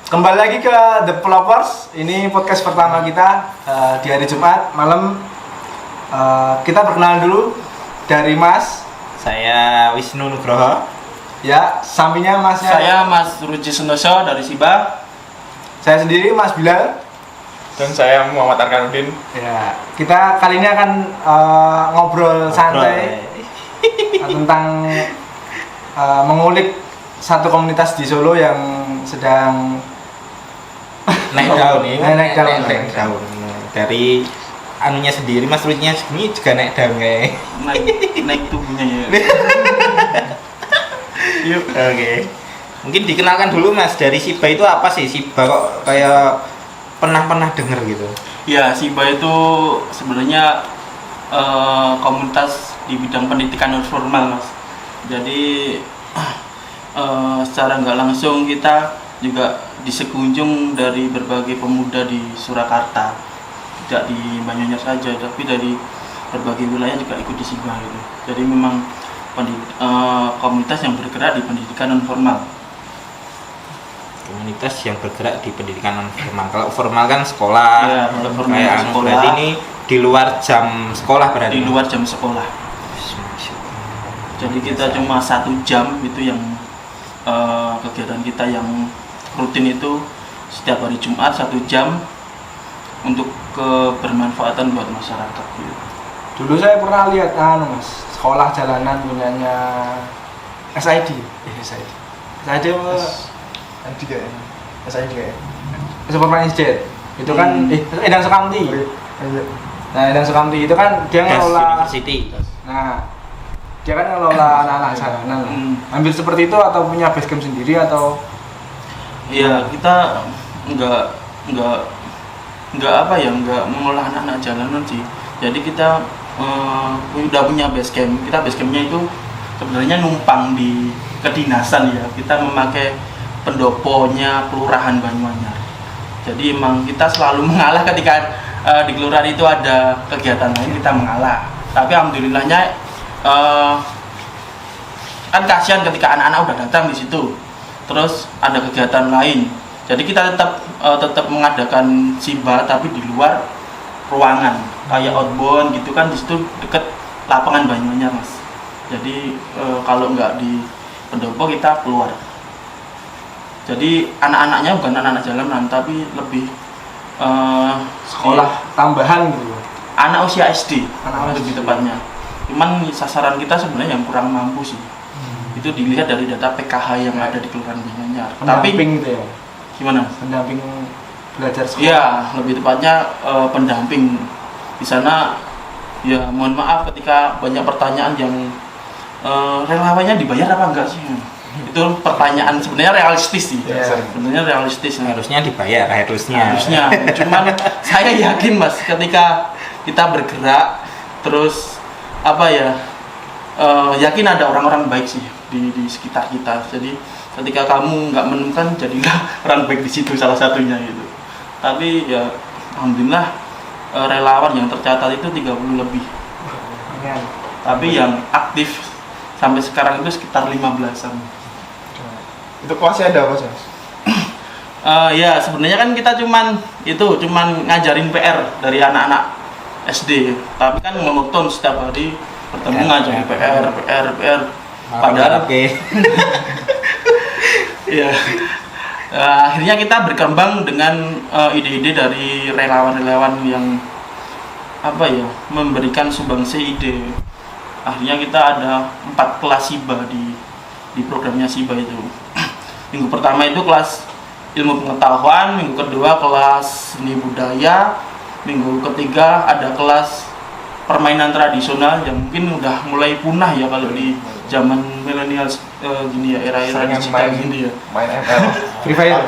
Kembali lagi ke The Developers. Ini podcast pertama kita di hari Jumat malam. Kita perkenalan dulu dari Mas. Saya Wisnu Nugroho. Ya, sampingnya Masnya. Saya Mas Ruji Sentoso dari SIBA. Saya sendiri Mas Bilal. Dan saya Muhammad Arkanudin. Ya, kita kali ini akan ngobrol santai tentang mengulik satu komunitas di Solo yang sedang Naik daun ini. Naik daun. Dari anunya sendiri, Mas Rujinya sendiri juga naik daun kayak. Naik tubuhnya ya. Yuk, oke. Mungkin dikenalkan dulu Mas, dari SIBA itu apa sih? SIBA kok kayak pernah dengar gitu. Ya, SIBA itu sebenarnya komunitas di bidang pendidikan non formal, Mas. Jadi secara nggak langsung kita juga disekunjung dari berbagai pemuda di Surakarta, tidak di Banyuanyar saja, tapi dari berbagai wilayah juga ikut di SIBA gitu. Jadi memang komunitas yang bergerak di pendidikan non formal. Komunitas yang bergerak di pendidikan non formal. Kalau formal kan sekolah. Ya, kalau formal kayak sekolah. Berarti ini di luar jam sekolah berarti. Di luar jam sekolah. Jadi kita cuma 1 jam itu yang kegiatan kita yang rutin itu setiap hari Jumat 1 jam untuk kebermanfaatan buat masyarakat gitu. Dulu saya pernah lihat Mas, sekolah jalanan punyanya SID. SID Superman Institute. Itu kan Endang Sukamti. Nah, Endang Sukamti itu kan dia ngelola University. Nah, dia kan ngelola anak-anak jalanan. Ambil seperti itu atau punya basecamp sendiri atau? Iya, kita enggak mengolah anak-anak jalanan sih. Jadi kita udah punya basecamp. Kita basecampnya itu sebenarnya numpang di kedinasan ya. Kita memakai pendoponya Kelurahan Banyuanyar. Jadi emang kita selalu mengalah ketika di kelurahan itu ada kegiatan lain, kita mengalah. Tapi alhamdulillahnya kan kasihan ketika anak-anak udah datang di situ, terus ada kegiatan lain. Jadi kita tetap mengadakan SIBA tapi di luar ruangan, kayak outbound gitu kan, di situ deket lapangan Banyuanyar Mas. Jadi kalau nggak di pendopo kita keluar. Jadi anak-anaknya bukan anak-anak jalanan tapi lebih Sekolah tambahan gitu. anak usia SD, Anak lebih SD. tepatnya. Cuman sasaran kita sebenarnya yang kurang mampu sih. Itu dilihat dari data PKH yang ada di Kelurahan Banyuanyar. Tapi Pendamping gitu ya. gimana? Pendamping belajar sekolah. Iya, lebih tepatnya pendamping di sana. Ya mohon maaf ketika banyak pertanyaan yang relawannya dibayar apa enggak sih? Itu pertanyaan sebenarnya realistis sih. Iya. Sebenarnya realistis. Harusnya dibayar, harusnya. Cuman saya yakin Mas, ketika kita bergerak terus yakin ada orang-orang baik sih di sekitar kita. Jadi ketika kamu nggak menemukan, jadilah orang baik di situ salah satunya gitu. Tapi ya alhamdulillah relawan yang tercatat itu 30 lebih. Iya. Tapi yang aktif sampai sekarang itu sekitar 15-an. Itu kelasnya ada apa sih? Ya sebenarnya kan kita cuman ngajarin PR dari anak-anak SD, tapi kan monoton setiap hari bertemu ngajarin PR. Padahal ya akhirnya kita berkembang dengan ide-ide dari relawan-relawan yang memberikan sumbangsi ide. Akhirnya kita ada 4 kelas SIBA di programnya SIBA itu. Minggu pertama itu kelas ilmu pengetahuan, minggu kedua kelas seni budaya, minggu ketiga ada kelas permainan tradisional yang mungkin udah mulai punah ya kalau di zaman milenial gini ya, era-era digital gini ya. Main ML. Free Fire.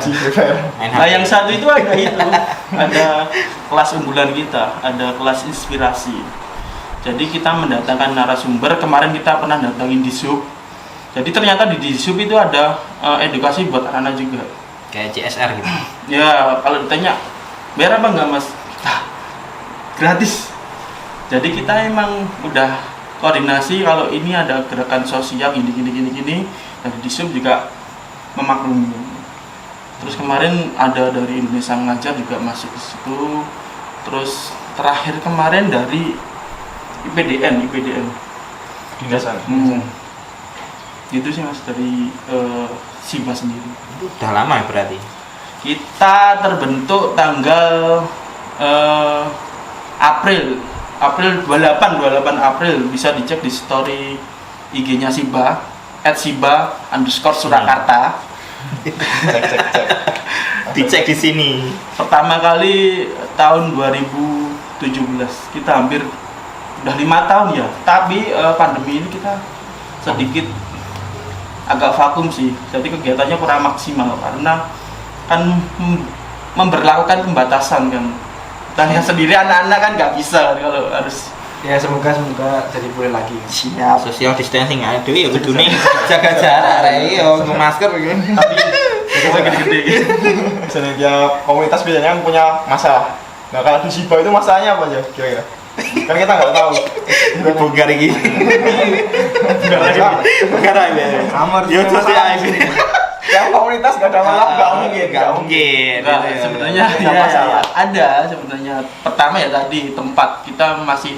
Nah yang satu itu ada kelas unggulan kita, ada kelas inspirasi. Jadi kita mendatangkan narasumber. Kemarin kita pernah datangin di Sub. Jadi ternyata di Sub itu ada edukasi buat anak-anak juga. Kayak CSR gitu. Ya kalau ditanya bayar apa enggak Mas? Gratis. Jadi kita emang udah koordinasi kalau ini ada gerakan sosial gini. Dan di Sub juga memaklumi. Terus kemarin ada dari Indonesia Mengajar juga masuk ke situ. Terus terakhir kemarin dari IPDN. Dinasan. Gitu sih Mas dari SIBA sendiri. Udah lama ya berarti. Kita terbentuk tanggal April 28 April, bisa dicek di story IG-nya SIBA @siba_Surakarta. Cek. Dicek di sini. Pertama kali tahun 2017, kita hampir udah 5 tahun ya, tapi pandemi ini kita sedikit agak vakum sih, jadi kegiatannya kurang maksimal karena kan memberlakukan pembatasan kan. Tanya sendiri anak-anak kan nggak bisa kalau harus. Ya semoga jadi boleh lagi. Siap. Social distancing aduh ya kudune jaga jarak rek yo nggo masker gitu. Tapi gede-gede. Misalnya tiap komunitas biasanya kan punya masalah. Nah kalau di SIBA itu masalahnya apa aja kira-kira? Kan kita nggak tahu. Bongkar iki. Bongkar aja. Amar Yo sosial ini. Yang komunitas nggak ada masalah nggak mungkin. Nggak mungkin. Enggak, sebenarnya Ada masalah. ada sebenarnya. Pertama ya tadi tempat kita masih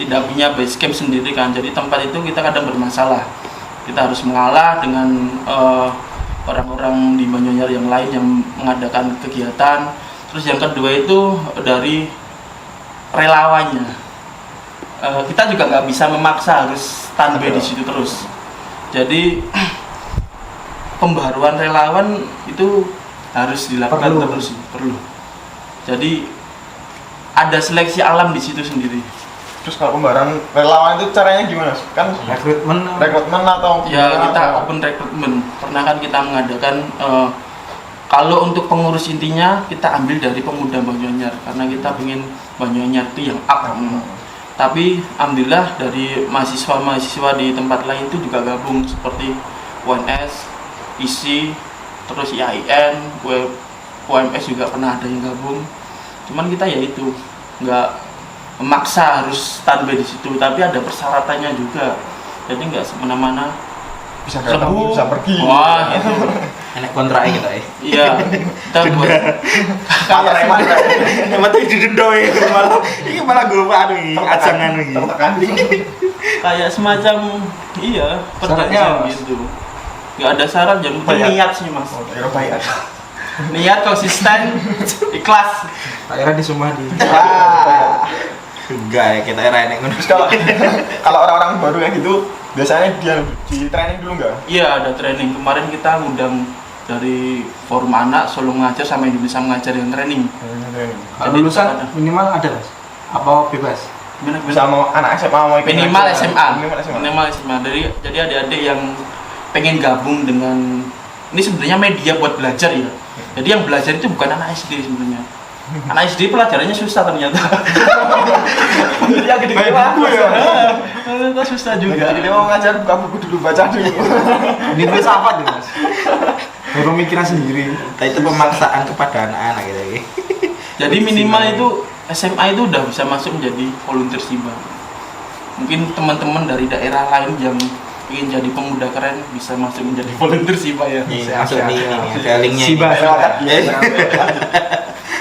tidak punya base camp sendiri kan. Jadi tempat itu kita kadang bermasalah. Kita harus mengalah dengan orang-orang di Banyuanyar yang lain yang mengadakan kegiatan. Terus yang kedua itu dari relawannya. Kita juga nggak bisa memaksa harus standby di situ terus. Jadi pembaruan relawan itu harus dilakukan perlu. Jadi ada seleksi alam di situ sendiri. Terus kalau pembaruan relawan itu caranya gimana? Kan rekrutmen atau Ya kita atau- open recruitment. Pernah kan kita mengadakan kalau untuk pengurus intinya kita ambil dari pemuda Banyuanyar karena kita ingin Banyuanyar itu yang up. Tapi alhamdulillah dari mahasiswa di tempat lain itu juga gabung seperti UNS, ISI, terus IAIN, UMS juga pernah ada yang gabung. Cuman kita ya itu nggak memaksa harus standby di situ, tapi ada persyaratannya juga. Jadi nggak semena-mana bisa ketemu, bisa pergi. Wah, itu. Enak kontraknya kita ya. Iya. Kita buat Kalau emang Emang tuh didendoi malah ini malah gue anu iki ajangan iki. tertekan. kayak semacam iya Syaratnya, perjanjian Mas? gitu. Nggak ada syarat, yang penting Bayar. niat sih Mas. Oh, kira bayar. Niat konsisten, ikhlas. Tak kira di Sumadi. Enggak ya kita era enek ngono. Terus kalau orang-orang baru yang gitu biasanya dia di training dulu nggak? Iya, ada training. Kemarin kita ngundang dari Forum Anak, Solo Mengajar sama Indonesia Mengajar yang training. Kalau Jadi lulusan ada. minimal ada Mas? Apa bebas? Gimana, Bisa mau anak SMA mau ikut minimal ngajar. SMA. Minimal SMA. SMA. Jadi adik-adik yang pengen gabung dengan ini sebenarnya media buat belajar ya. Jadi yang belajar itu bukan anak SD sebenarnya. Anak SD pelajarannya susah ternyata. Dia gede-gede buku ya. Ternyata susah juga. Jadi dia mau ngajar buka buku dulu, baca dulu. Ini filsafat ya Mas? Pemikiran sendiri. Tapi itu pemaksaan kepada anak-anak gitu ya. Jadi minimal itu SMA itu udah bisa masuk menjadi volunteer SIBA. Mungkin teman-teman dari daerah lain yang ingin jadi pemuda keren bisa masuk menjadi volunteer SIBA ya. Iya, masuk di ini nih, ada linknya Siba. ini.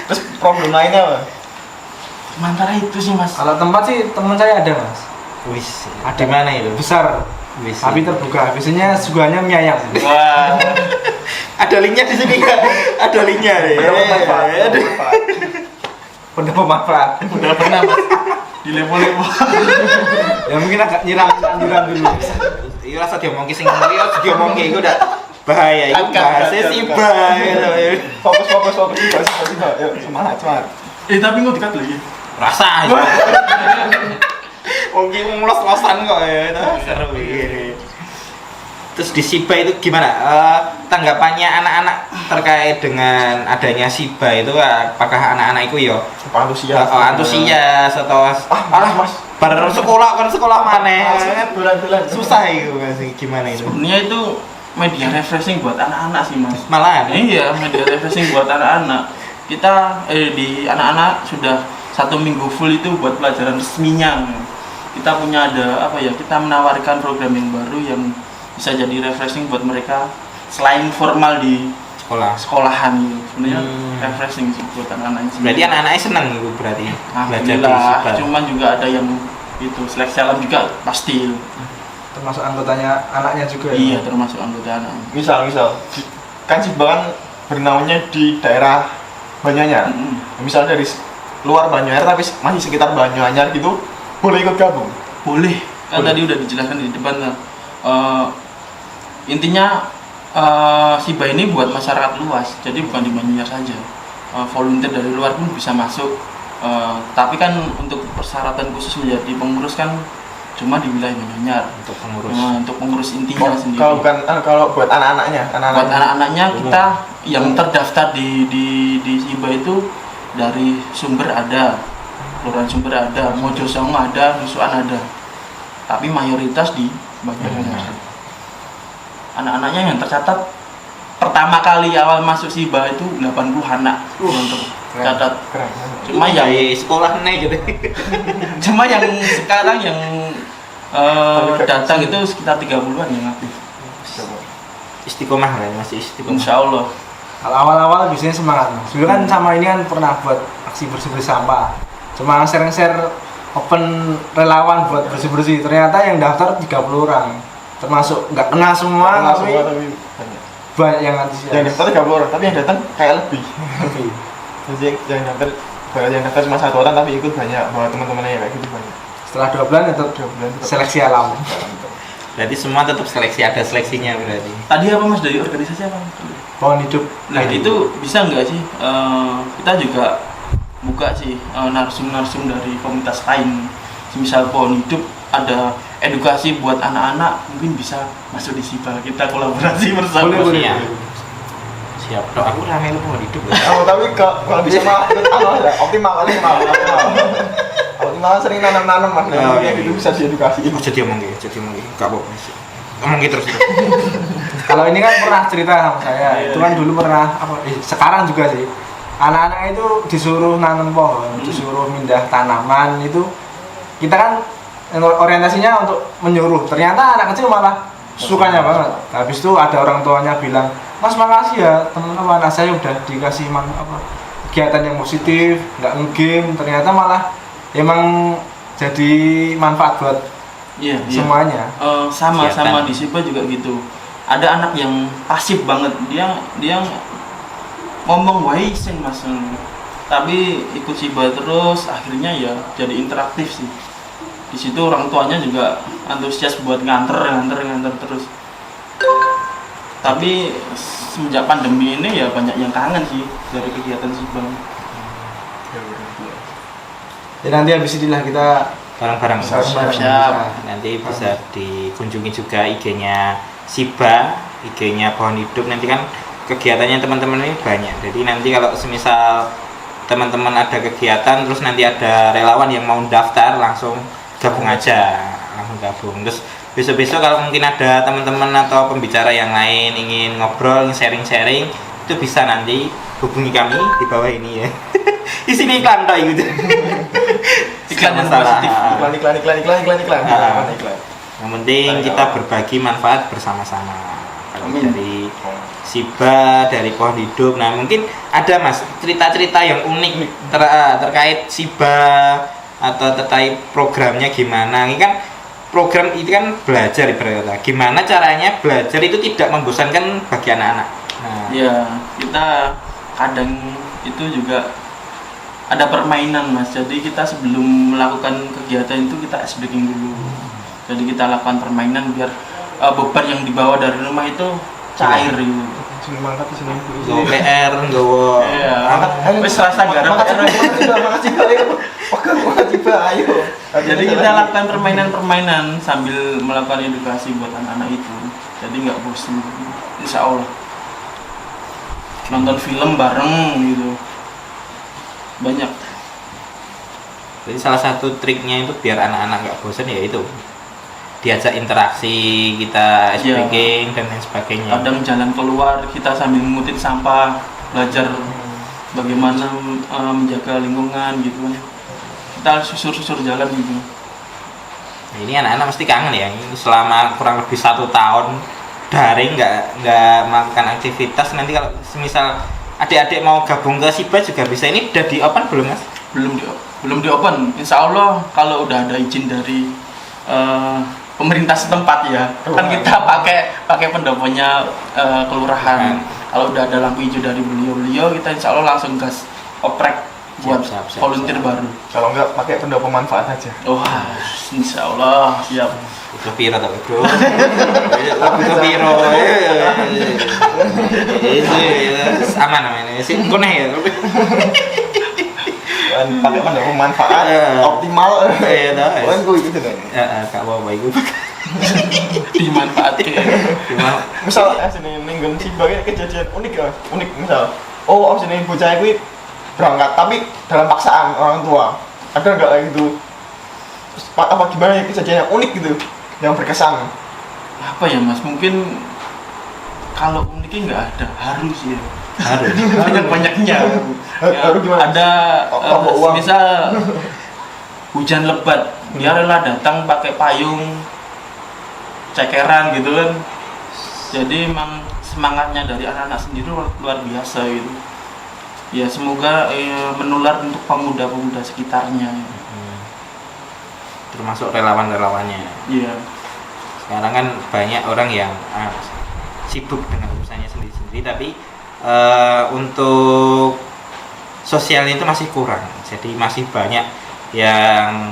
Terus problem lainnya apa? Sementara itu sih Mas. Kalau tempat sih teman saya ada Mas. Wis, di mana itu? Besar. Wis. Tapi terbuka. Biasanya suganya mie ayam. Wah, Ada linknya di sini nggak? Ada linknya deh. Penuh pemanfaat. udah pernah Mas. Di level-level. Ya mungkin agak nyiram dulu. Iya rasa dia ngomong sing ngomong ya dia ngomong iku udah bahaya iku bahasa Siba gitu. Fokus tiba. Yuk, semangat. Tapi nggak dekat lagi. Rasa. Wong iki mulos-mulosan kok ya. Itu seru iki. Terus di SIBA itu gimana? Tanggapannya anak-anak terkait dengan adanya SIBA itu apakah anak-anak itu ya antusias atau alah mas baru sekolah mana? bulan-bulan Susah itu sih gimana itu? Sebenarnya itu media refreshing buat anak-anak sih Mas. Malahan Iya, media refreshing buat anak-anak. Kita di anak-anak sudah 1 minggu full itu buat pelajaran resminya. Kita punya ada apa ya? Kita menawarkan program yang baru yang bisa jadi refreshing buat mereka selain formal di sekolah. sekolahan gitu. Sebenarnya Hmm. refreshing sih buat anak-anak ini. Berarti anak-anaknya seneng itu berarti belajar di Alhamdulillah, SIBA. cuman juga ada yang itu seleksi alam juga pasti. Termasuk anggotanya anaknya juga ya. Iya, termasuk anggota anak. Misal kan SIBA kan bernaungnya di daerah Banyuanyar. Misal dari luar Banyuanyar tapi masih sekitar Banyuanyar gitu, boleh ikut gabung. Boleh, kan Boleh. tadi udah dijelaskan di depan. Intinya SIBA ini buat masyarakat luas, jadi bukan di Banyuanyar saja. Volunteer dari luar pun bisa masuk. Tapi kan untuk persyaratan khusus menjadi pengurus kan cuma di wilayah Banyuanyar. Untuk pengurus. Untuk pengurus intinya sendiri. Kalau bukan kalau buat anak-anaknya, Buat anak-anaknya kita yang terdaftar di SIBA itu dari Sumber ada, Kelurahan Sumber ada, Mojosongo ada, Nusuan ada. Tapi mayoritas di Banyuanyar. Anak-anaknya yang tercatat pertama kali awal masuk SIBA itu 80 anak yang tercatat. Keren. Cuma yang Kayak sekolah nih gitu. cuma yang sekarang yang datang itu sekitar 30-an yang aktif. Istiqomah lah, masih istiqomah. Insya Allah. Kalau awal-awal biasanya semangat. Dulu kan sama ini kan pernah buat aksi bersih-bersih sampah. Cuma share-share open relawan buat bersih-bersih. Ternyata yang daftar 30 orang. Termasuk nggak kena semua, tapi tapi banyak. banyak yang antusias. Yang daftar 30 orang, tapi yang datang kayak lebih. Jadi yang daftar cuma 1 orang tapi ikut banyak, bawa teman-temannya kayak gitu banyak. Setelah 2 bulan itu 2 bulan tetap. seleksi alam. Berarti semua tetap seleksi, ada seleksinya berarti. Tadi apa Mas dari organisasi apa? Pohon hidup. Nah itu bisa nggak sih kita juga buka sih narsum-narsum dari komunitas lain, misal Pohon Hidup ada edukasi buat anak-anak, mungkin bisa masuk di SIBA, kita kolaborasi bersama. Boleh. Iya. Siap. Dok, aku rame lu mau hidup. Oh, tapi kalau bisa mah optimal. Optimal sering nanam-nanam Mas. Oh, iya. Itu bisa diedukasi. Oh, jadi omong gitu, Enggak apa-apa sih. Ngomong gitu terus. Kalau ini kan pernah cerita sama saya. Itu kan dulu pernah sekarang juga sih. Anak-anak itu disuruh nanam pohon, disuruh mindah tanaman itu. Kita kan orientasinya untuk menyuruh. Ternyata anak kecil malah sukanya banget. Habis itu ada orang tuanya bilang, "Mas, makasih ya teman-teman, saya udah dikasih kegiatan yang positif, nggak ngegame." Ternyata malah emang jadi manfaat buat Iya. semuanya. Sama Kegiatan. di SIBA juga gitu. Ada anak yang pasif banget, dia ngomong wah sing Mas, tapi ikut SIBA terus akhirnya ya jadi interaktif sih. Di situ orang tuanya juga antusias buat nganter terus. Tapi semenjak pandemi ini ya banyak yang kangen sih dari kegiatan SIBA. Ya nanti habis inilah kita Barang-barang. Siap. Nanti bisa dikunjungi juga IG-nya SIBA, IG-nya Pohon Hidup. Nanti kan kegiatannya teman-teman ini banyak. Jadi nanti kalau semisal teman-teman ada kegiatan terus nanti ada relawan yang mau daftar, langsung gabung aja, terus besok-besok kalau mungkin ada teman-teman atau pembicara yang lain ingin ngobrol, ingin sharing-sharing, itu bisa nanti hubungi kami di bawah ini ya. Di sini iklan toh gitu. Iklan yang Masalah. positif. Iklan. Yang penting kita berbagi manfaat bersama-sama. Kalau Amin. dari SIBA, dari Pohon Hidup, nah mungkin ada Mas cerita-cerita yang unik terkait SIBA atau terkait programnya gimana. Ini kan program itu kan belajar ibaratnya. Gimana caranya belajar itu tidak membosankan bagi anak-anak. Nah, Ya, kita kadang itu juga ada permainan Mas. Jadi kita sebelum melakukan kegiatan itu kita ice breaking dulu. Jadi kita lakukan permainan biar beban yang dibawa dari rumah itu cair gitu. Sini mangkat sini. nggawa PR, nggawa Iya. Wis rasa garap. Makasih ayo. Makasih ayo. Jadi kita lakukan permainan-permainan sambil melakukan edukasi buat anak-anak itu. Jadi nggak bosan. Insya Allah. Nonton film bareng gitu. Banyak. Jadi salah satu triknya itu biar anak-anak nggak bosan ya itu diajak interaksi, kita ice Iya. breaking dan lain sebagainya. Kadang jalan keluar kita sambil mengutin sampah, belajar bagaimana menjaga lingkungan gitu kan. Kita susur-susur jalan gitu. Nah, ini anak-anak mesti kangen ya. Ini selama kurang lebih 1 tahun daring, nggak melakukan aktivitas, nanti kalau misal adik-adik mau gabung ke SIBA juga bisa. Ini udah di open belum, Mas? Belum di open. Insya Allah kalau udah ada izin dari pemerintah setempat ya, kan kita pakai pendoponya kelurahan. Kalau udah ada lampu hijau dari beliau, kita insya Allah langsung gas oprek buat Siap. volunteer baru. Kalau enggak pakai pendopo manfaat aja. Wah, insya Allah siap. Itu piro tau, Bro? Itu piro. Itu aman namanya. Sih koneh ya. Dan pakai pendopo manfaat optimal. Iya dah. Kan gue gitu kan. Kak bawa iku. Dimanfaatkan. Misal sini ninggal si bagian kejadian unik ya, unik misal. Oh, sini bocah gue berangkat tapi dalam paksaan orang tua. Ada nggak kayak gitu? Terus, apa gimana ya kejadian yang unik gitu, yang berkesan? Apa ya Mas? Mungkin kalau uniknya nggak ada, harus ya. Harus. Banyak-banyaknya. Harus gimana? Ada Bawa uang. misal hujan lebat, dia rela datang pakai payung cekeran gitu kan. Jadi emang semangatnya dari anak-anak sendiri luar biasa gitu. Ya semoga menular untuk pemuda-pemuda sekitarnya. Termasuk relawan-relawannya. Iya. Sekarang kan banyak orang yang sibuk dengan urusannya sendiri-sendiri, tapi untuk sosial itu masih kurang. Jadi masih banyak yang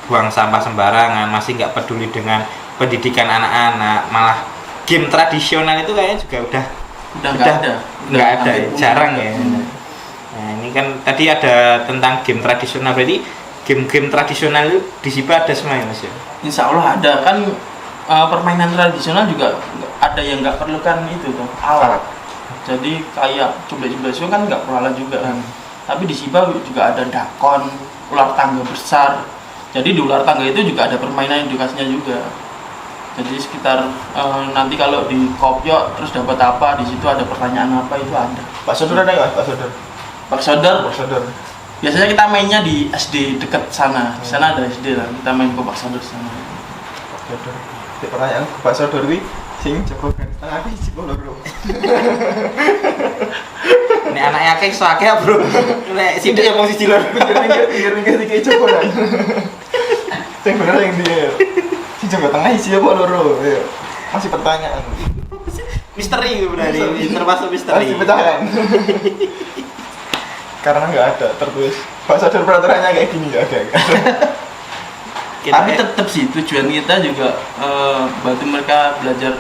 buang sampah sembarangan, masih nggak peduli dengan pendidikan anak-anak, malah game tradisional itu kayaknya juga udah nggak ada, jarang ya. Nah ini kan tadi ada tentang game tradisional, berarti game-game tradisional itu di SIBA ada semua ya Mas ya? Insya Allah ada kan. Permainan tradisional juga ada yang nggak perlukan itu tuh alat. Jadi kayak coba-coba kan nggak perlu alat juga kan. Tapi di SIBA juga ada dakon, ular tangga besar. Jadi di ular tangga itu juga ada permainan edukasinya juga. Jadi sekitar nanti kalau di Kopyo terus dapat apa, di situ ada pertanyaan apa, itu ada. Pak Sodor ada nggak? Pak Sodor. Pak Sodor. Pak Sodor. Biasanya kita mainnya di SD dekat sana. Di sana ada SD lah. Kita main ke Pak Sodor sana. Pak Sodor. Pertanyaan ke Pak Sodor ini sing jago garis tengah iki sih Bro. Ini anaknya kayak soake ya Bro. Nek sidik yang mau siji lho. Pinggir-pinggir iki coba kan. Sing bener yang dia. Si jago tengah isi apa loro? Masih pertanyaan. Misteri berarti, termasuk misteri. Masih pecahkan. Karena nggak ada tertulis. Pak Sodor peraturannya kayak gini nggak ada. Tapi tetap sih tujuan kita juga bantu mereka belajar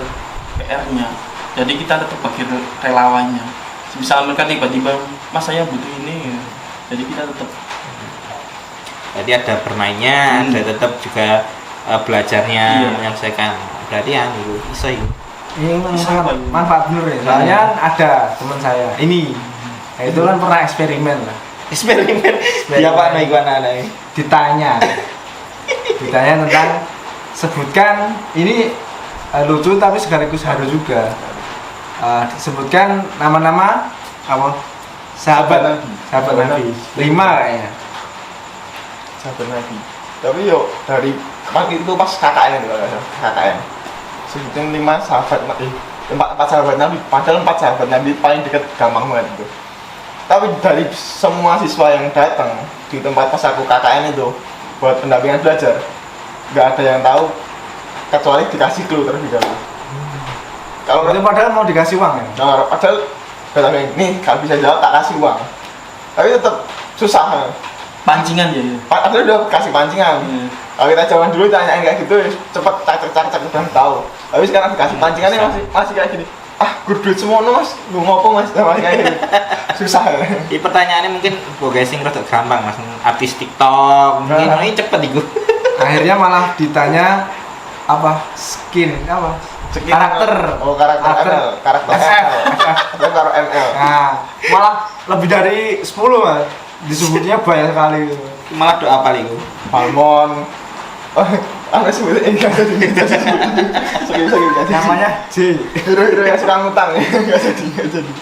PR-nya. Jadi kita tetap bagi relawannya. Misal mereka tiba-tiba, Mas saya butuh ini, ya. Jadi kita tetap. Jadi ada bermainnya, ada tetap juga belajarnya, Iya. menyelesaikan. Berarti ya itu bisa itu. Ini sangat manfaat bener ya. Soalnya ada teman saya ini, nah, itu kan pernah eksperimen lah. Eksperimen. Ya Pak, naik mana naik? Ditanya tentang sebutkan ini lucu tapi sekaligus harus juga. Sebutkan nama-nama apa? Sahabat Nabi. 5 kayaknya. Sahabat Nabi. Tapi yo dari itu pas KKN itu KKN. Sebutin 5 sahabat Nabi. 4 sahabat Nabi. Padahal 4 sahabat Nabi paling dekat, gampang banget itu. Tapi dari semua siswa yang datang di tempat pas aku KKN itu buat pendampingan belajar, nggak ada yang tahu kecuali dikasih clue terlebih dahulu. Kalau Itu padahal mau dikasih uang ya. nah, padahal datang nih kalau bisa jawab tak kasih uang, tapi tetap susah. Pancingan ya. Padahal udah kasih pancingan. Kalau kita zaman dulu tanyain kayak gitu, cepet cak udah tahu. Tapi sekarang dikasih pancingannya masih kayak gini. Gur duit semua Mas, lu ngopo Mas? Masih kayak gini. Susah. Ini pertanyaannya mungkin boga sing rada gampang Mas, artis TikTok, mungkin ini cepet iku. Akhirnya malah ditanya apa? Skin apa? Karakter. Oh, karakter SF. Ya karo ML. Nah, malah lebih dari 10 Mas. Disebutnya banyak sekali. Malah doa apa iku? Palmon. Apa sebutnya enggak jadi. Namanya J. Hero-hero yang suka ngutang ya. Enggak jadi.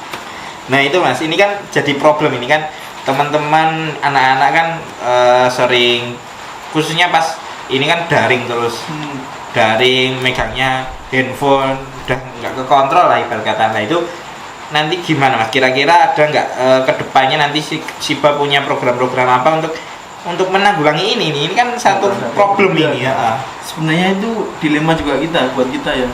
Nah itu Mas, ini kan jadi problem ini kan teman-teman anak-anak kan sering, khususnya pas ini kan daring terus, daring megangnya handphone, udah nggak kekontrol lah ibarat kata. Nah itu nanti gimana Mas? Kira-kira ada nggak kedepannya nanti SIBA punya program-program apa untuk menanggulangi ini? Ini kan satu problem ini ya. Sebenarnya itu dilema juga buat kita ya.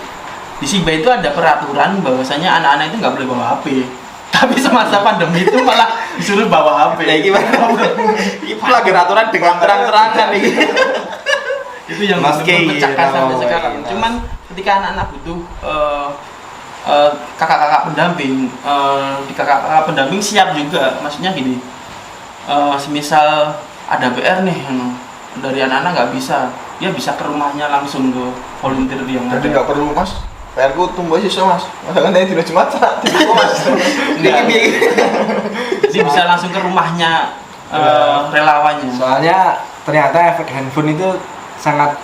Di SIBA itu ada peraturan bahwasanya anak-anak itu nggak boleh bawa HP. Tapi semasa pandemi itu malah disuruh bawa HP. Ya gimana? Ini pelanggar aturan dengan terang-terangan nih. Itu yang memecahkan sampai sekarang. Cuman ketika anak-anak butuh kakak-kakak pendamping, di kakak-kakak pendamping siap juga. Maksudnya gini, semisal ada PR nih yang dari anak-anak nggak bisa, dia bisa ke rumahnya langsung ke volunteer yang ada. Jadi nggak perlu Mas, PR ku tumbuh siswa Mas. Masakan dari dino Jumat tiba Mas. Jadi bisa langsung ke rumahnya relawannya. Soalnya ternyata efek handphone itu sangat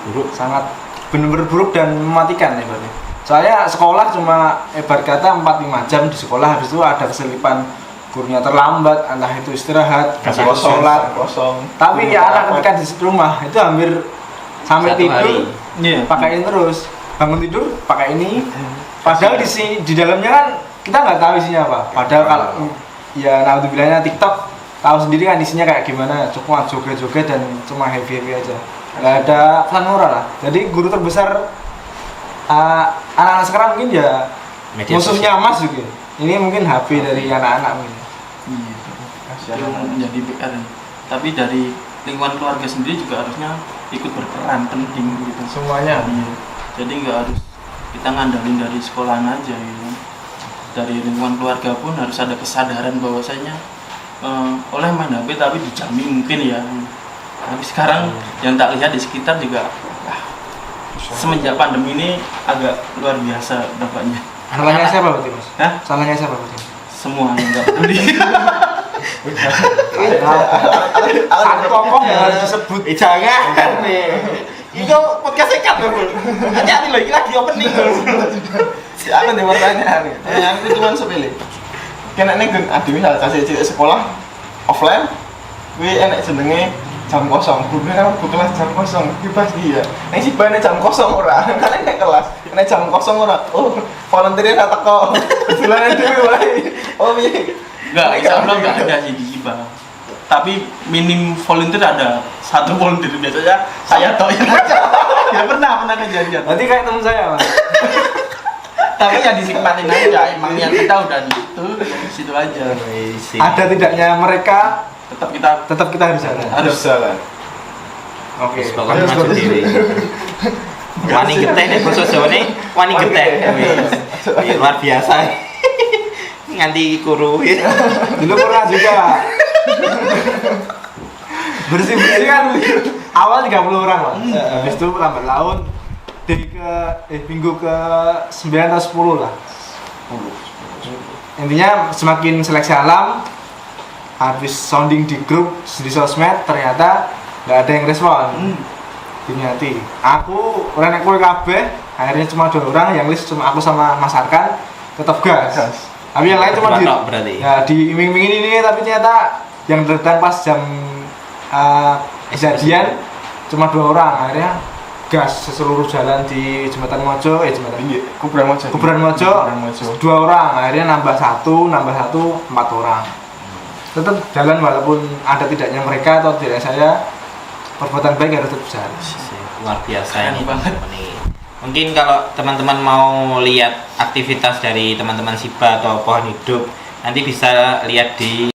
buruk, sangat benar-benar buruk dan mematikan ya berarti. Soalnya sekolah cuma ibarat kata 4-5 jam di sekolah, habis itu ada keselipan gurunya terlambat, entah itu istirahat, kasih sholat, kosong. tapi ya anak ketika di rumah itu hampir sampai Satu tidur hari. pakaiin terus, bangun tidur pakai ini, padahal di dalamnya kan kita nggak tahu isinya apa. Padahal kalau ya naudzubillah TikTok tahu sendiri kan isinya kayak gimana, cuma joget-joget dan cuma happy aja, nggak ada pesan moral lah. Jadi guru terbesar anak-anak sekarang mungkin ya Media musuhnya Mas juga. Ini mungkin HP dari anak-anak mungkin. Itu menjadi PR. Tapi dari lingkungan keluarga sendiri juga harusnya ikut berperan penting gitu. Semuanya. Iya. Jadi nggak harus kita ngandalin dari sekolahan aja gitu. Dari lingkungan keluarga pun harus ada kesadaran bahwasanya oleh main HP tapi dijamin mungkin ya. Tapi sekarang yang tak lihat di sekitar juga semenjak pandemi ini agak luar biasa dampaknya. Salahnya siapa berarti Mas? Hah? Salahnya siapa berarti? Semua yang nggak peduli. Satu tokoh yang harus disebut. Jangan nih. Itu podcast sekat dulu. Hati-hati loh, ini lagi opening. Aku nih pertanyaan. Aku cuma sepele. Kena nih kan adi misal cilik sekolah offline, kuwi enek jenenge jam kosong. Gurunya kan kelas jam kosong. Bebas dia. Nek si bane jam kosong ora. Kan nek kelas, nek jam kosong ora. Oh, volunteer ra teko. Bulanan dhewe wae. Oh piye? Enggak, insya Allah enggak ada sih di SIBA. Tapi minim volunteer ada. Satu volunteer biasanya saya tok yang ada. Ya pernah kejadian. Berarti kayak teman saya Mas. Tapi ya dinikmatin aja. Emang yang kita udah di situ aja. Ada tidaknya mereka Tetap kita harus jalan. Harus jalan. Oke. Pokoknya maju diri. Wani geteh nih basa Jawa nih, wani geteh. Luar biasa. Nganti kuru. Dulu pernah juga bersih-bersih kan awal 30 orang Mas. Habis itu lambat laun dari minggu ke 9 atau 10 lah. Intinya semakin seleksi alam, habis sounding di grup di sosmed ternyata nggak ada yang respon. Dinyati. Aku orang yang kabeh, akhirnya cuma 2 orang, yang list cuma aku sama Mas Arkan, tetap gas. Tapi yang lain cuma di iming-imingin ini, tapi ternyata yang datang pas jam kejadian cuma 2 orang, akhirnya gas seluruh jalan di Jembatan Mojo, Kuburan Mojo, 2 orang, akhirnya nambah satu, 4 orang. Tetap jalan walaupun ada tidaknya mereka atau tidak saya, perbuatan baik harus tetap jalan. Luar biasa ini banget. Mungkin kalau teman-teman mau lihat aktivitas dari teman-teman SIBA atau Pohon Hidup, nanti bisa lihat di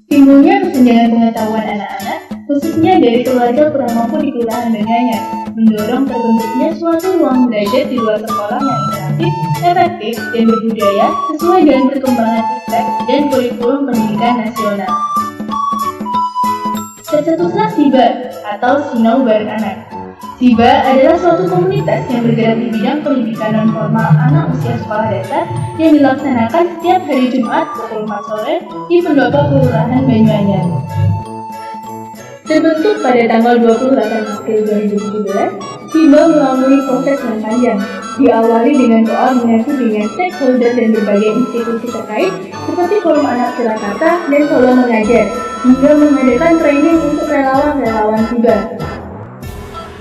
Timbulnya kesenjangan pengetahuan anak-anak, khususnya dari keluarga kurang mampu di kelurahan Banyuanyar, mendorong terbentuknya suatu ruang belajar di luar sekolah yang interaktif, efektif, dan berbudaya sesuai dengan perkembangan IPTEK dan kurikulum pendidikan nasional. Tercetuslah SIBA atau Sinau Bareng Anak. SIBA adalah suatu komunitas yang bergerak di bidang pendidikan non-formal anak usia sekolah dasar yang dilaksanakan setiap hari Jumat pukul 4 sore di Pendopo Kelurahan Banyuanyar. Terbentuk pada tanggal 28 April 2017, SIBA melalui proses yang panjang, diawali dengan koordinasi dengan stakeholder dan berbagai institusi terkait seperti Forum Anak Surakarta dan Solo Mengajar, hingga mengadakan training untuk relawan-relawan SIBA.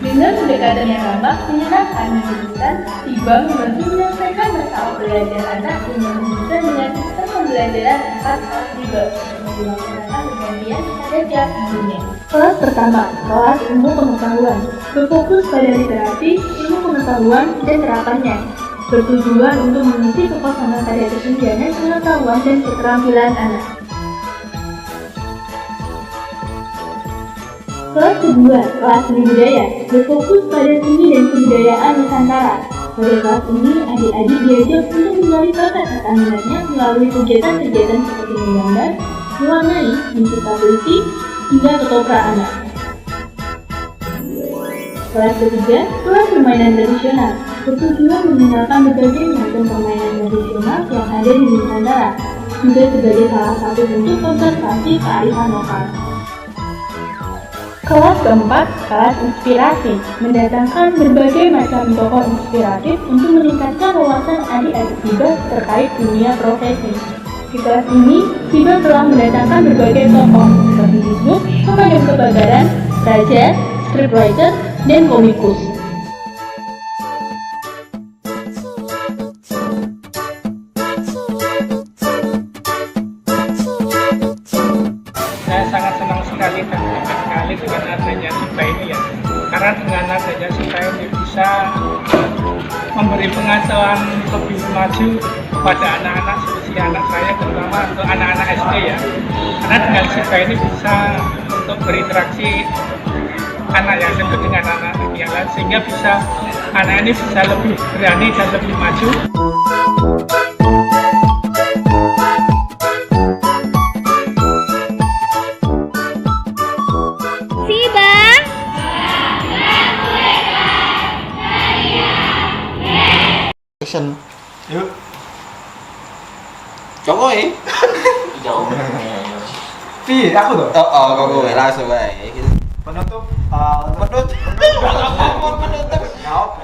Dengan pendekatan yang ramah, menyenangkan, dan menyenangkan, Siba membantu menyelesaikan masalah belajar anak dengan menunjukkan dengan sistem pembelajaran 4 kelas Siba untuk dilaksanakan pergantian pada tiap minggunya. Kelas pertama, kelas ilmu pengetahuan, berfokus pada literasi, ilmu pengetahuan, dan terapannya. Bertujuan untuk mengisi kekosongan pada kesenjangan pengetahuan dan keterampilan anak. Kelas kedua, kelas seni budaya, berfokus pada seni dan kebudayaan Nusantara. Pada kelas ini, adik-adik diajak untuk menggali bakat serta minatnya melalui kegiatan-kegiatan seperti menggambar, mewarnai, mencipta puisi, hingga ketoprak anak. Kelas ketiga, kelas permainan tradisional, bertujuan mengenalkan berbagai macam permainan tradisional yang ada di Nusantara, juga sebagai salah satu bentuk konservasi kearifan lokal. Kelas keempat, kelas inspirasi, mendatangkan berbagai macam tokoh inspiratif untuk meningkatkan wawasan adik-adik Siba terkait dunia profesi. Di kelas ini, Siba telah mendatangkan berbagai tokoh seperti Hizbuk, pemadam kebakaran, raja, scriptwriter, dan komikus. Saya sangat senang sekali dan bangga sekali dengan adanya SIBA ini ya, karena dengan adanya SIBA ini bisa memberi pengetahuan lebih maju pada anak-anak seperti anak saya, terutama untuk anak-anak SD ya, karena dengan SIBA ini bisa untuk berinteraksi anak yang satu dengan anak yang lain, sehingga bisa anak ini bisa lebih berani dan lebih maju. Yuk. Cowok ya? Jauh. Pi, aku tuh. Oh, kok langsung bae. Penutup. Penutup.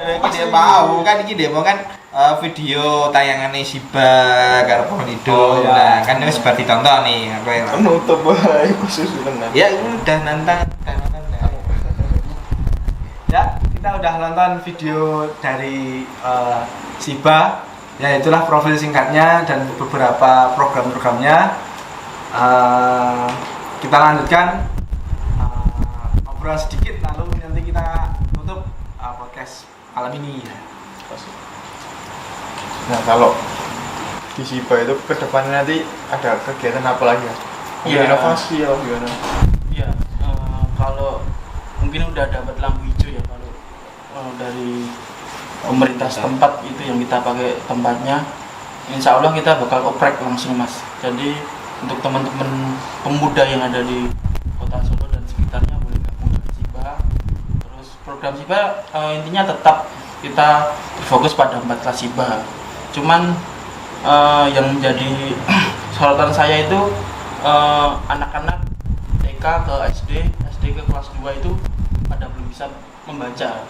Kita mau kan iki demo kan video tayangannya Siba karo pohon hidup. Nah, kan wis bar ditonton nih apa ya. Penutup wae khusus tenan. Ya udah nantang. Ya, kita udah nonton video dari Siba. Ya, itulah profil singkatnya dan beberapa program-programnya. Kita lanjutkan obrolan sedikit, lalu nanti kita tutup podcast malam ini. Nah, kalau di SIBA itu ke depannya nanti ada kegiatan apa lagi ya? Iya. Inovasi ya gimana? Iya, kalau mungkin udah dapat lampu hijau ya kalau dari pemerintah setempat itu yang kita pakai tempatnya, insya Allah kita bakal oprek langsung mas. Jadi untuk teman-teman pemuda yang ada di kota Solo dan sekitarnya boleh gabung dengan SIBA. Terus program SIBA intinya tetap kita fokus pada 4 kelas SIBA. Cuman yang menjadi sorotan saya itu anak-anak TK ke SD, SD ke kelas 2 itu pada belum bisa membaca.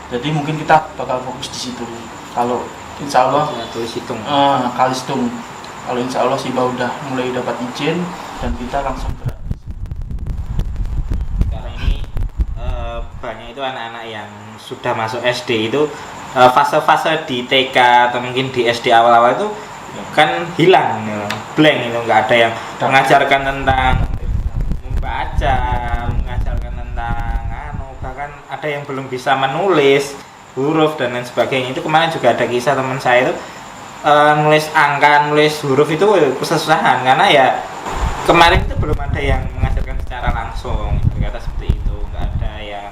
Jadi mungkin kita bakal fokus di situ. Kalau insya Allah Tulis hitung. Kalistung. Kalau insya Allah SIBA udah mulai dapat izin dan kita langsung gerak. Karena ini banyak itu anak-anak yang sudah masuk SD itu fase-fase di TK atau mungkin di SD awal-awal itu kan hilang, blank itu, nggak ada yang mengajarkan tentang membaca, mengajarkan tentang bahkan ada yang belum bisa menulis huruf dan lain sebagainya. Itu kemarin juga ada kisah teman saya itu nulis angka, nulis huruf itu kesusahan karena ya kemarin itu belum ada yang mengajarkan secara langsung, ternyata seperti itu. Nggak ada yang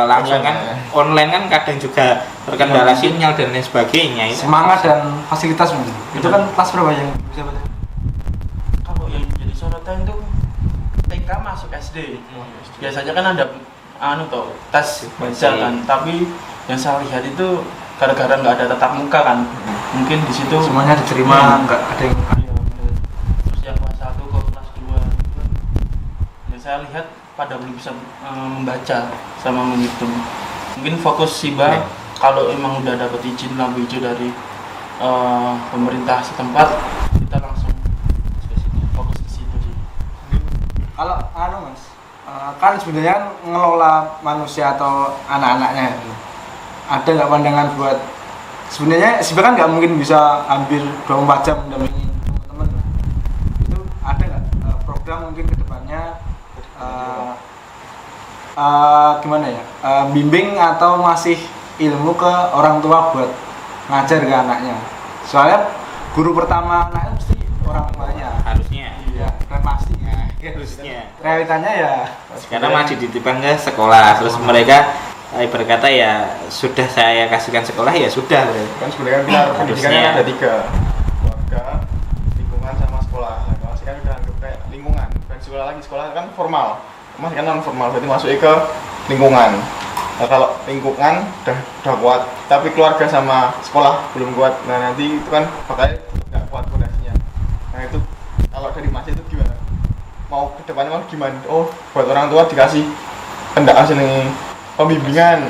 langsung kan, online kan kadang juga terkendala sinyal dan lain sebagainya. Semangat dan fasilitas mungkin. Itu kan kelas berapa yang bisa baca? Kalau yang jadi sorotan itu TK masuk SD. Biasanya kan ada tes baca kan, tapi yang saya lihat itu gara-gara nggak ada tatap muka kan, mungkin di situ Semuanya diterima, nggak ada yang iya, bener. Terus yang kelas 1 ke kelas 2 itu, yang saya lihat pada belum bisa membaca sama menghitung. Mungkin fokus SIBA kalau emang udah dapat izin lampu hijau dari pemerintah setempat, kita langsung fokus ke situ sih. Kalau Mas, kan sebenarnya ngelola manusia atau anak-anaknya itu ada nggak pandangan buat sebenarnya SIBA kan nggak mungkin bisa hampir 24 jam mendampingi teman-teman itu ada nggak program mungkin kedepannya gimana ya bimbing atau ngasih ilmu ke orang tua buat ngajar ke anaknya soalnya guru pertama anaknya mesti orang tuanya Harusnya. iya kan pasti Harusnya. realitanya ya Karena masih dititipkan ke sekolah, terus mereka berkata ya sudah saya kasihkan sekolah ya sudah. Kan sebenarnya pilar pendidikan Harusnya. kan ada 3, keluarga, lingkungan sama sekolah. Nah, masih kan udah anggap kayak lingkungan, bukan sekolah lagi, sekolah kan formal, masih kan non formal, berarti masuknya ke lingkungan. Nah, kalau lingkungan udah kuat, tapi keluarga sama sekolah belum kuat, nah nanti itu kan bakal nggak kuat fondasinya. Nah itu kalau dari Mas itu gimana? Mau ke depannya mau gimana? Oh, buat orang tua dikasih pendakwah nih pembimbingan.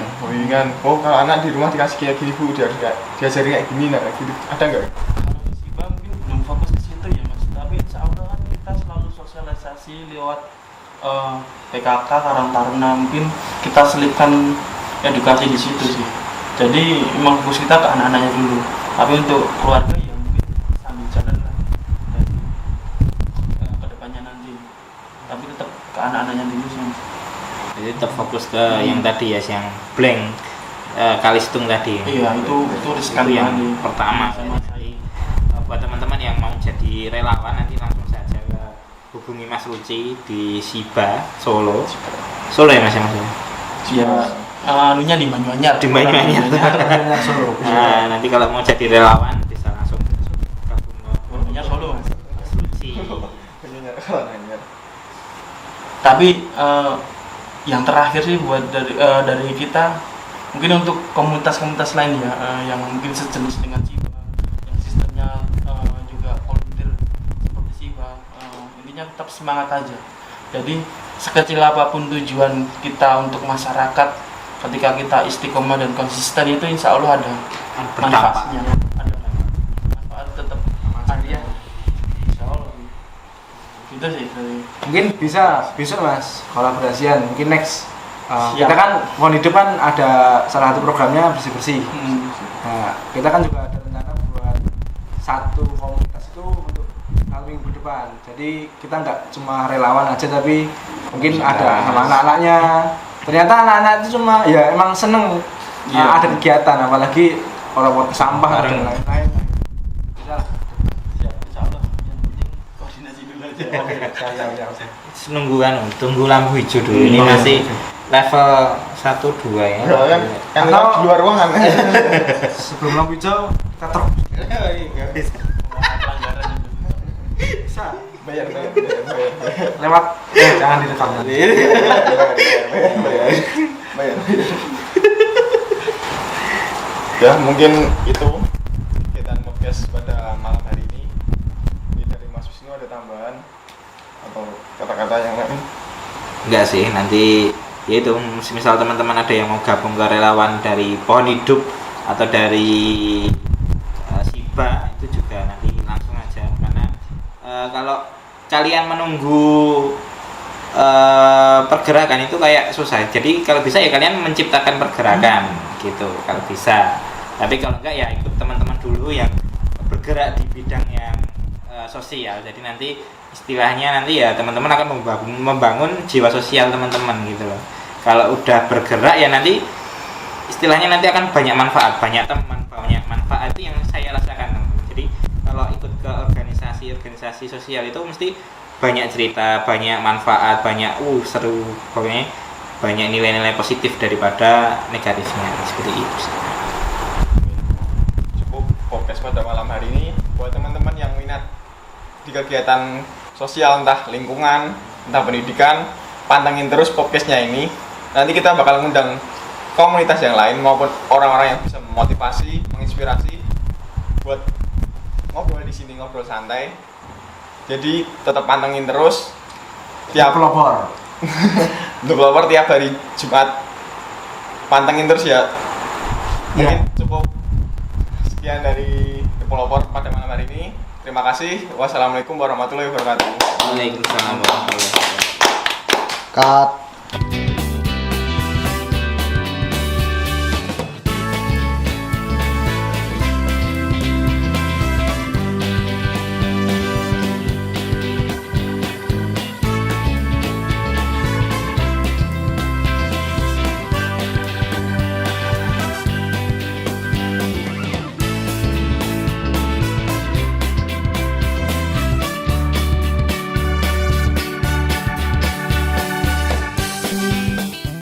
Oh, kalau anak di rumah dikasih kayak gini Bu, diajari kayak gini, nah kayak gitu. Ada nggak? Kalau di SIBA mungkin belum fokus ke situ ya Mas, tapi insya Allah kan kita selalu sosialisasi lewat PKK Karang Taruna, mungkin kita selipkan edukasi di situ sih. Jadi memang fokus kita ke anak-anaknya dulu, tapi untuk keluarga ya mungkin sambil jalan lah dari ke depannya nanti, tapi tetap ke anak-anaknya dulu sih Mas. Jadi tetap fokus ke yang tadi ya, yang blank Kalistung tadi. Iya, itu riskan Itu yang banget. pertama. Sama Jadi buat teman-teman yang mau jadi relawan nanti langsung saja hubungi Mas Ruci di SIBA Solo. Solo ya Mas ya? Iya, anunya di Banyuanyar. Di Banyuanyar. Solo Nah, nanti kalau mau jadi relawan bisa langsung gabung ke Banyuanyar Solo. Mas Ruci. Tapi yang terakhir sih buat dari kita, mungkin untuk komunitas-komunitas lain ya, yang mungkin sejenis dengan SIBA, yang sistemnya juga volunteer seperti SIBA, intinya tetap semangat aja. Jadi sekecil apapun tujuan kita untuk masyarakat, ketika kita istiqomah dan konsisten itu insya Allah ada Berdampak. manfaatnya, ada manfaat tetap ada. Insya Allah. Itu sih dari mungkin bisa besok Mas kolaborasian mungkin next Siap. kita kan Pohon Hidup kan ada salah satu programnya bersih-bersih nah kita kan juga ada rencana buat satu komunitas itu untuk minggu depan jadi kita nggak cuma relawan aja tapi mungkin ada sama anak-anaknya ternyata anak-anak itu cuma ya emang seneng Iya. ada kegiatan apalagi orang sampah dan Bareng. lain-lain bisa lah. siap, insya Allah. Yang penting koordinasi dulu aja. Ya. Nunggu tunggu lampu hijau dulu. Ini masih level 1 2 ya. Kan Atau- di luar ruangan. sebelum lampu hijau kita truk Pelanggaran itu. bisa Bayar. lewat jangan direkam nanti Bayar. Ya mungkin itu kegiatan podcast pada malam hari ini. Ini dari Mas Wisnu ada tambahan atau kata-kata yang lain? Enggak sih, nanti ya itu misal teman-teman ada yang mau gabung ke relawan dari Pohon Hidup atau dari SIBA itu juga nanti langsung aja karena kalau kalian menunggu pergerakan itu kayak susah. Jadi kalau bisa ya kalian menciptakan pergerakan gitu kalau bisa. Tapi kalau enggak ya ikut teman-teman dulu yang bergerak di bidang yang sosial. Jadi nanti istilahnya nanti ya teman-teman akan membangun jiwa sosial teman-teman gitu loh. Kalau udah bergerak ya nanti istilahnya nanti akan banyak manfaat, banyak teman, banyak manfaat itu yang saya rasakan. Jadi kalau ikut ke organisasi sosial itu mesti banyak cerita, banyak manfaat, banyak seru, pokoknya banyak nilai-nilai positif daripada negatifnya seperti itu. Cukup podcast pada malam hari ini. Buat teman-teman yang minat di kegiatan sosial entah lingkungan, entah pendidikan, pantengin terus podcastnya ini. Nanti kita bakal ngundang komunitas yang lain maupun orang-orang yang bisa memotivasi, menginspirasi buat ngobrol di sini, ngobrol santai. Jadi tetap pantengin terus tiap pelopor developer tiap hari Jumat. Pantengin terus ya. Mungkin cukup sekian dari developer pada malam hari ini. Terima kasih. Wassalamualaikum warahmatullahi wabarakatuh. Waalaikumsalam warahmatullahi wabarakatuh. Cut.